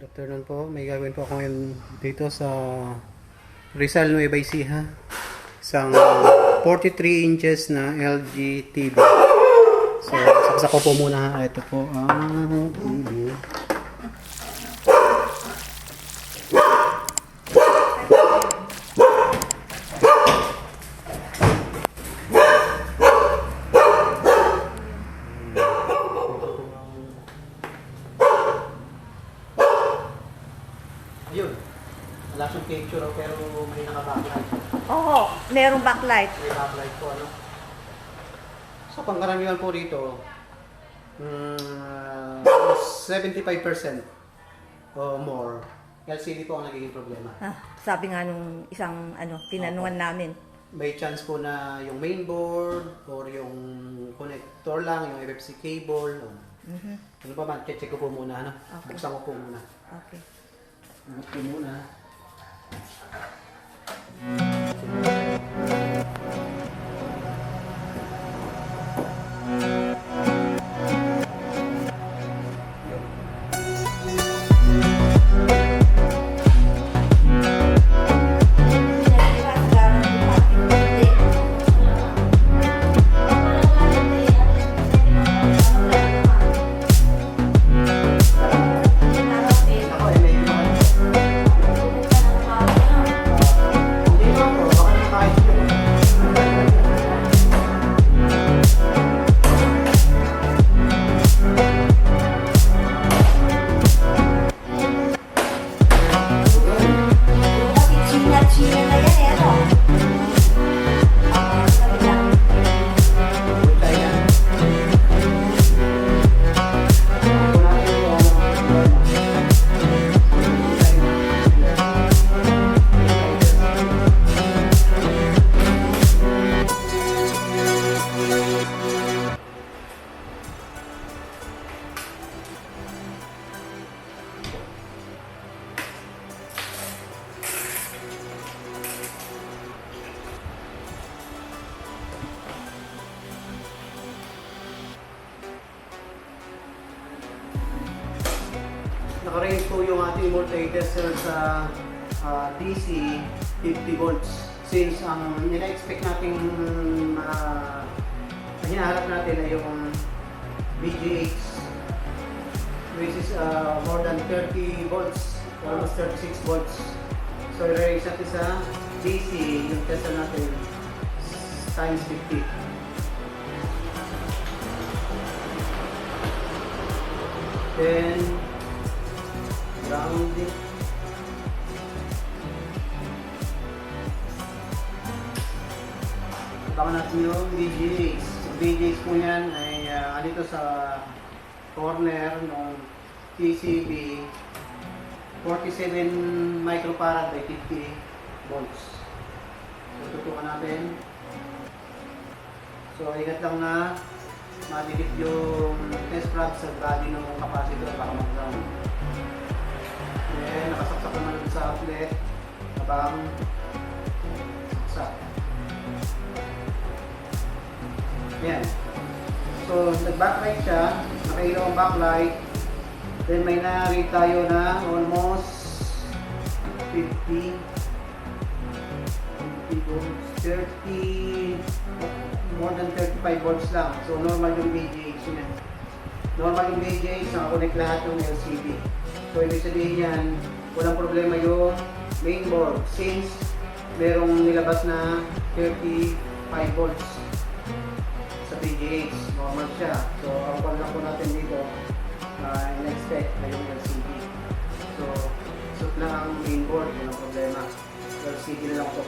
Afternoon po, may gagawin po ako ngayon dito sa Rizal Nueva Ecija. Isang 43 inches na LG TV. So, saksak ko po muna. Ito po ang TV. Ayun. Wala siyang picture pero may naka-backlight. Oo, merong backlight. May backlight po, ano? So, pangkaramihan po rito, 75% o more, LCD po ang nagiging problema. Sabi nga nung isang tinanungan namin. May chance po na yung mainboard or yung connector lang, yung FFC cable. Ano pa man, check ko po muna, ano? Okay. Buksan ko po muna. Okay. Buksan muna. Naka-range po yung ating voltage tester sa DC 50 volts. Since ang nina-expect natin hinaharap natin ay yung VGH which is more than 30 volts, almost 36 volts. So i-range natin sa DC yung tester natin times 50. Then ground it. Baka natin yung VGAs. Yung VGAs po yan ay dito sa corner ng TCB 47 microfarad by 50 volts. So tutukan natin. So ingat lang na madikit yung test prod sa body ng capacitor para mag-ground. Then, nakasaksak naman sa outlet habang saksak. Yan. So, nag-backlight siya. Nakailaw ang backlight. Then, may na-read tayo na almost 50 volts, 30, more than 35 volts lang. So, normal yung VGH niya. Normal yung VGH, nakakonect lahat yung LCD. So, ibig sabihin yan, walang problema yung mainboard since merong nilabas na 35 volts sa VGH. Normal siya. So, ang pala po natin dito, in-expect na yung LCD. So, suit lang ang mainboard, walang problema. LCD na lang po.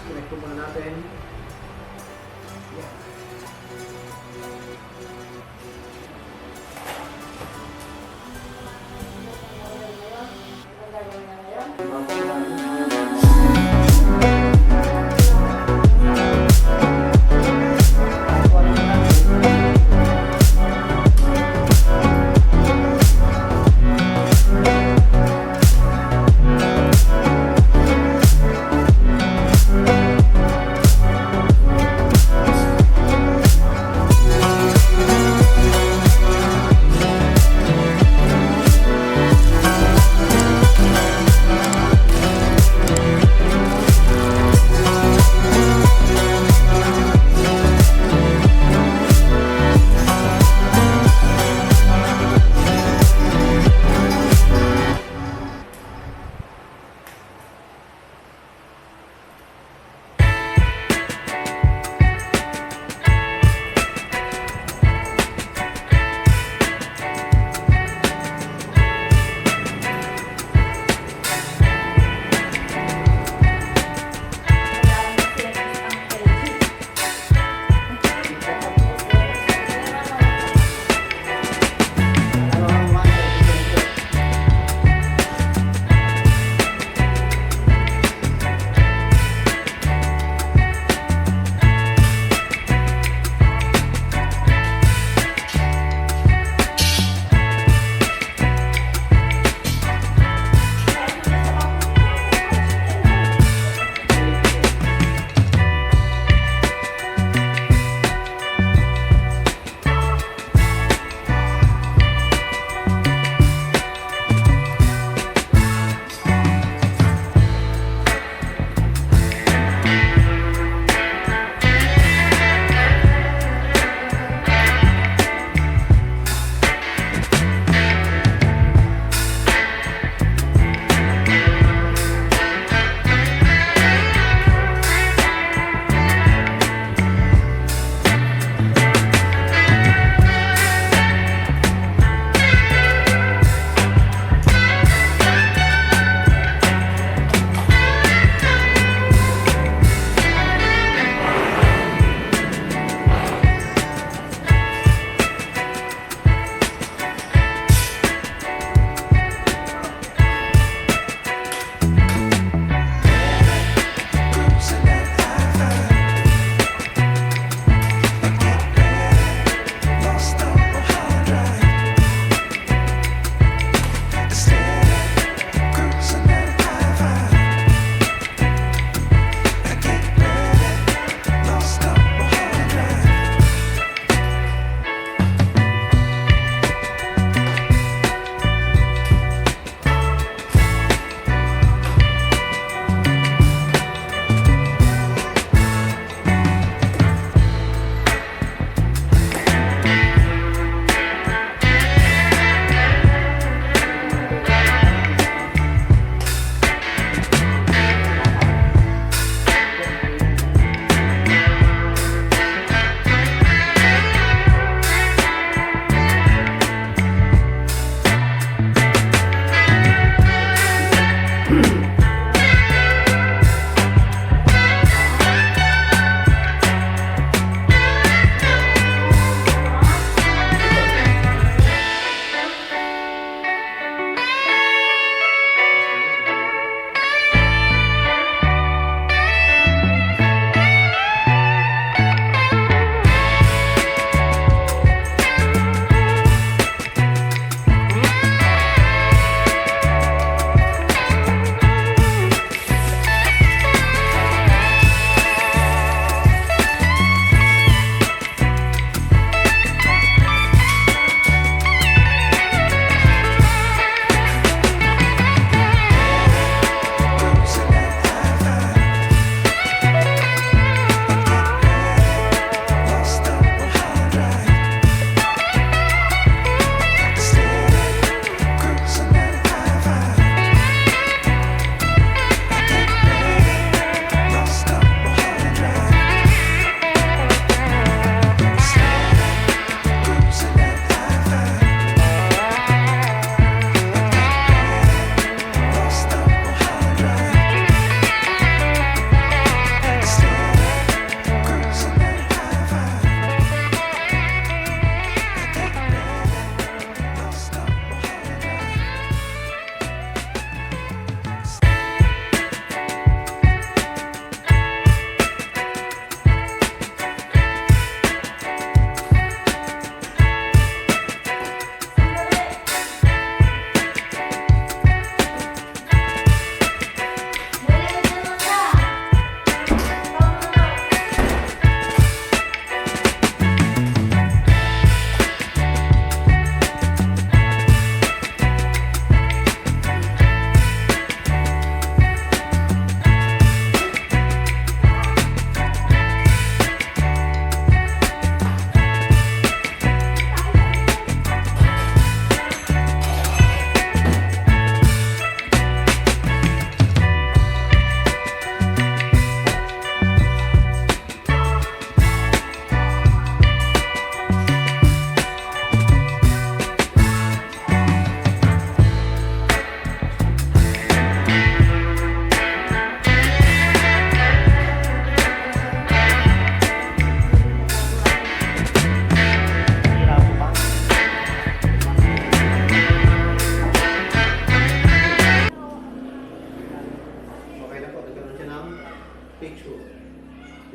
Connect po muna natin. Yeah.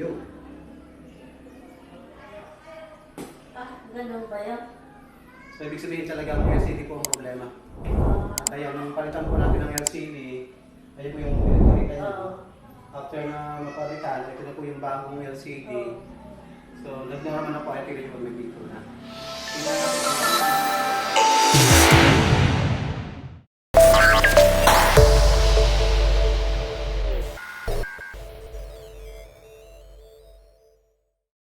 PTO. Ganun ba yan? So, ibig sabihin talaga ang LCD po ang problema. Kaya nung palitan po natin ng LCD, ayun po yung pinagpalitan niya. After na mapalitan, ito na po yung bagong LCD. So, nag-normal na po, ito yung mag-video na. Tingnan natin.